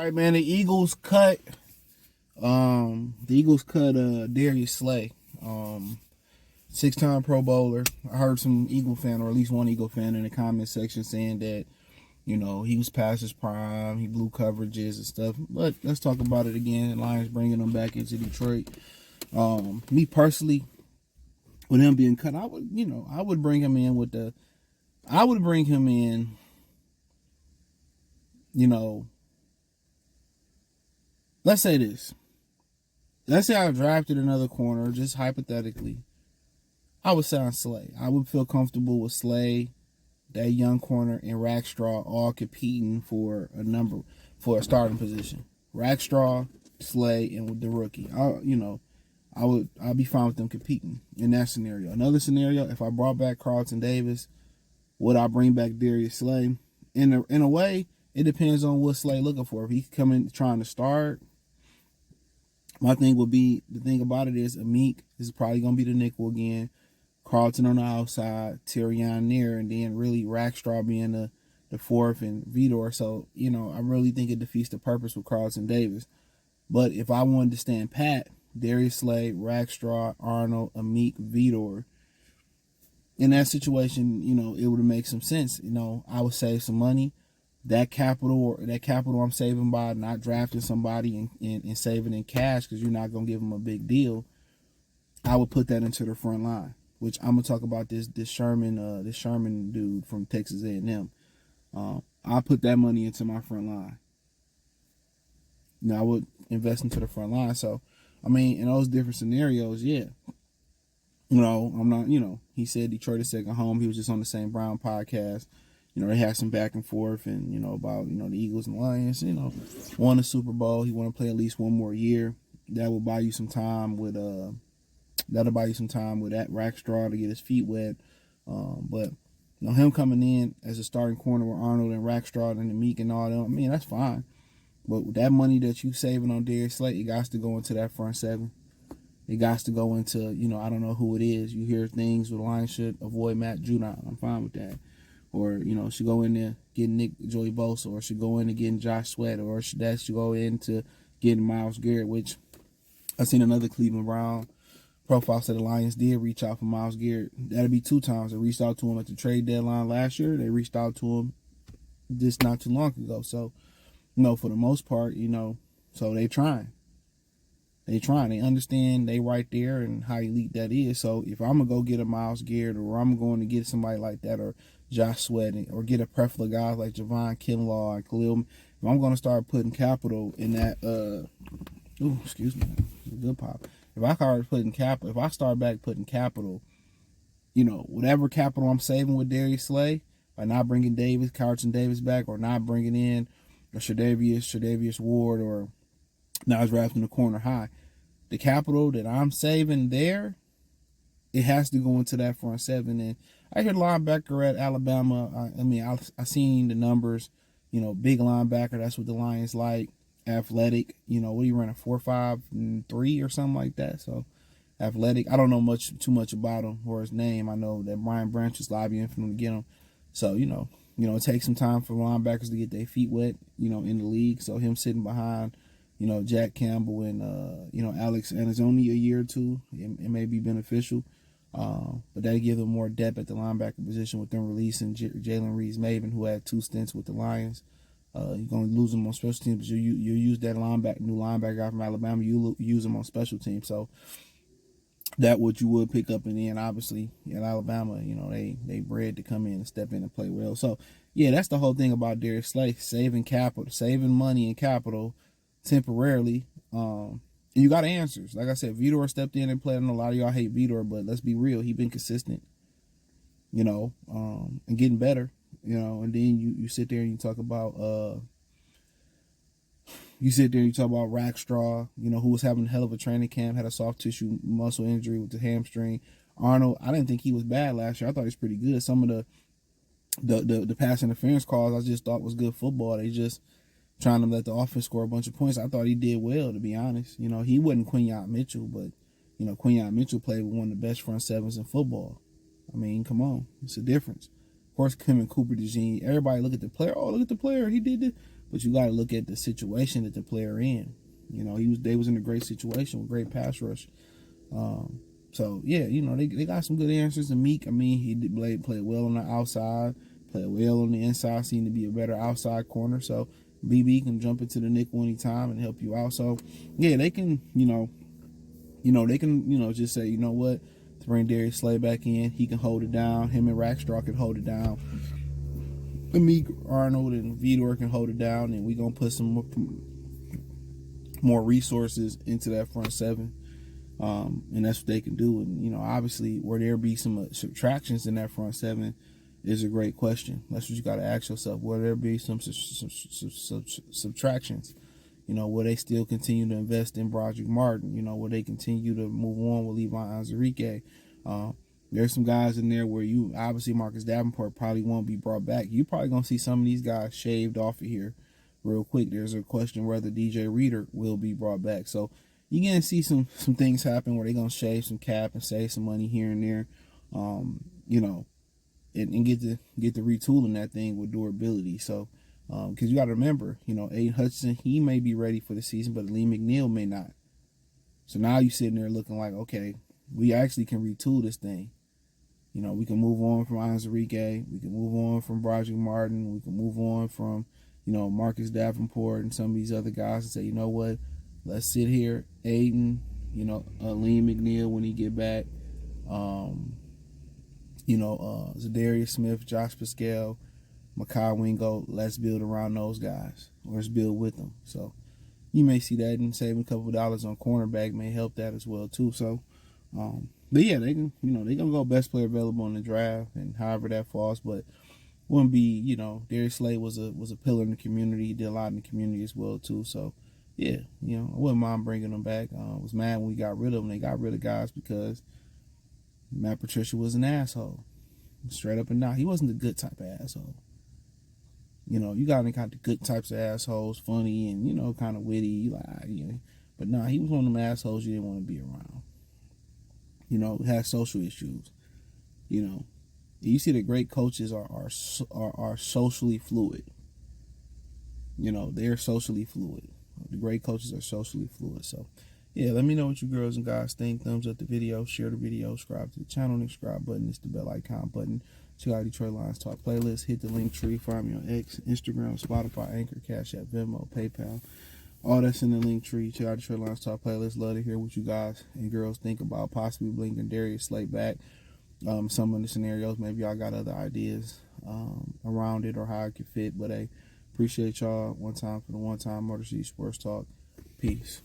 right, man. The Eagles cut Darius Slay. 6-time Pro Bowler. I heard some Eagle fan, or at least one Eagle fan, in the comment section saying that, he was past his prime, he blew coverages and stuff. But let's talk about it again. Lions bringing him back into Detroit. Me personally, with him being cut, I would bring him in let's say this. Let's say I drafted another corner, just hypothetically. I would sign Slay. I would feel comfortable with Slay, that young corner, and Rackstraw all competing for a starting position. Rackstraw, Slay, and with the rookie. I'd be fine with them competing in that scenario. Another scenario, if I brought back Carlton Davis, would I bring back Darius Slay? In a way, it depends on what Slay looking for. If he's coming trying to start, my thing would be, the thing about it is Amik is probably going to be the nickel again. Carlton on the outside, Tyrion near, and then really Rackstraw being the fourth and Vidor. So, I really think it defeats the purpose with Carlton Davis. But if I wanted to stand pat, Darius Slay, Rackstraw, Arnold, Amik, Vidor, in that situation, it would make some sense. I would save some money. That capital I'm saving by not drafting somebody and saving in cash, because you're not going to give them a big deal, I would put that into the front line, which I'm going to talk about this Sherman dude from Texas A&M. I'll put that money into my front line. I would invest into the front line. So, in those different scenarios, yeah. I'm not, he said Detroit is second home. He was just on the St. Brown podcast. They had some back and forth and, about, the Eagles and Lions, won the Super Bowl. He want to play at least one more year. That will buy you some time with that Rackstraw to get his feet wet. But, him coming in as a starting corner with Arnold and Rackstraw and the Meek and all them, that's fine. But with that money that you saving on Darius Slay, it got to go into that front seven. It got to go into, I don't know who it is. You hear things with the Lions should avoid Matt Judon. I'm fine with that. Or, should go in there getting Nick Joey Bosa, or should go in and getting Josh Sweat, or should go into getting Myles Garrett, which I seen another Cleveland Brown profile said the Lions did reach out for Myles Garrett. That'd be 2 times. They reached out to him at the trade deadline last year. They reached out to him just not too long ago. So, for the most part, so they trying. They understand they right there and how elite that is. So if I'm going to go get a Myles Garrett, or I'm going to get somebody like that, or Josh Sweat, or get a plethora of guys like Javon Kinlaw and Khalil, if I'm going to start putting capital in that, excuse me, good pop. If I start back putting capital, whatever capital I'm saving with Darius Slay, by not bringing Carlton Davis back, or not bringing in a Tre'Davious Ward, or now he's drafting the corner high. The capital that I'm saving there, it has to go into that front seven. And I hear linebacker at Alabama. I seen the numbers. Big linebacker. That's what the Lions like. Athletic. What do you run, a 4.5-3 or something like that? So athletic. I don't know too much about him or his name. I know that Brian Branch is lobbying for him to get him. So it takes some time for linebackers to get their feet wet. In the league. So him sitting behind, Jack Campbell and, Alex, and it's only a year or two. It may be beneficial. But that give them more depth at the linebacker position with them releasing Jalen Reeves-Maven, who had 2 stints with the Lions. You're going to lose him on special teams, but you use that new linebacker guy from Alabama. You use him on special teams. So that what you would pick up. And then, obviously, at Alabama, they bred to come in and step in and play well. So, yeah, that's the whole thing about Darius Slay, saving money and capital temporarily. And you got answers. Like I said, Vidor stepped in and played. I know a lot of y'all hate Vidor, but let's be real. He's been consistent, and getting better, and then you sit there and you talk about Rackstraw, who was having a hell of a training camp, had a soft tissue muscle injury with the hamstring. Arnold, I didn't think he was bad last year. I thought he was pretty good. Some of the pass interference calls I just thought was good football. They just trying to let the offense score a bunch of points. I thought he did well, to be honest. He wasn't Quinyon Mitchell, but, Quinyon Mitchell played with one of the best front sevens in football. Come on. It's a difference. Of course, him and Cooper DeJean, everybody look at the player. Oh, look at the player. He did this. but you got to look at the situation that the player in. You know, they was in a great situation with great pass rush. So yeah, you know, they got some good answers. And Meek, I mean, he did played well on the outside, played well on the inside, seemed to be a better outside corner. So BB can jump into the nickel anytime and help you out. So yeah, they can, they can, just say, you know what, to bring Darius Slay back in, he can hold it down. Him and Rackstraw can hold it down. Meek, Arnold, and Vidor can hold it down, and we gonna put some more resources into that front seven. And that's what they can do. And, obviously, where there be some subtractions in that front seven is a great question. That's what you got to ask yourself. Will there be some subtractions? Will they still continue to invest in Broderick Martin? Will they continue to move on with Levi Onwuzurike? There's some guys in there where obviously Marcus Davenport probably won't be brought back. You're probably going to see some of these guys shaved off of here real quick. There's a question whether DJ Reader will be brought back. So, you're going to see some things happen where they're going to shave some cap and save some money here and there, and get the retooling that thing with durability. So, because you got to remember, Aiden Hutchinson, he may be ready for the season, but Lee McNeil may not. So now you're sitting there looking like, okay, we actually can retool this thing. We can move on from Onwuzurike. We can move on from Broderick Martin. We can move on from, Marcus Davenport and some of these other guys and say, you know what? Let's sit here, Aiden, Liam McNeil when he get back, Darius Smith, Josh Pascal, Makai Wingo. Let's build around those guys, or let's build with them. So you may see that, and saving a couple of dollars on cornerback may help that as well too. So, but yeah, they can, they gonna go best player available in the draft, and however that falls, but. Wouldn't be, Darius Slay was a pillar in the community. He did a lot in the community as well too. So, yeah, I wouldn't mind bringing them back. I was mad when we got rid of them. They got rid of guys because Matt Patricia was an asshole, straight up and down. He wasn't the good type of asshole. You got the good types of assholes, funny and kind of witty, but nah, he was one of them assholes you didn't want to be around. Had social issues. You see the great coaches are socially fluid. They're socially fluid. The great coaches are socially fluid. So, yeah, let me know what you girls and guys think. Thumbs up the video, share the video, subscribe to the channel, and the subscribe button. It's the bell icon button. Check out Detroit Lions Talk playlist. Hit the link tree. Find me on X, Instagram, Spotify, Anchor, Cash App, Venmo, PayPal. All that's in the link tree. Check out Detroit Lions Talk playlist. Love to hear what you guys and girls think about possibly bringing Darius Slay back. Some of the scenarios, maybe y'all got other ideas around it or how it could fit. But hey, appreciate y'all one time for the one time Motor City Sports Talk. Peace.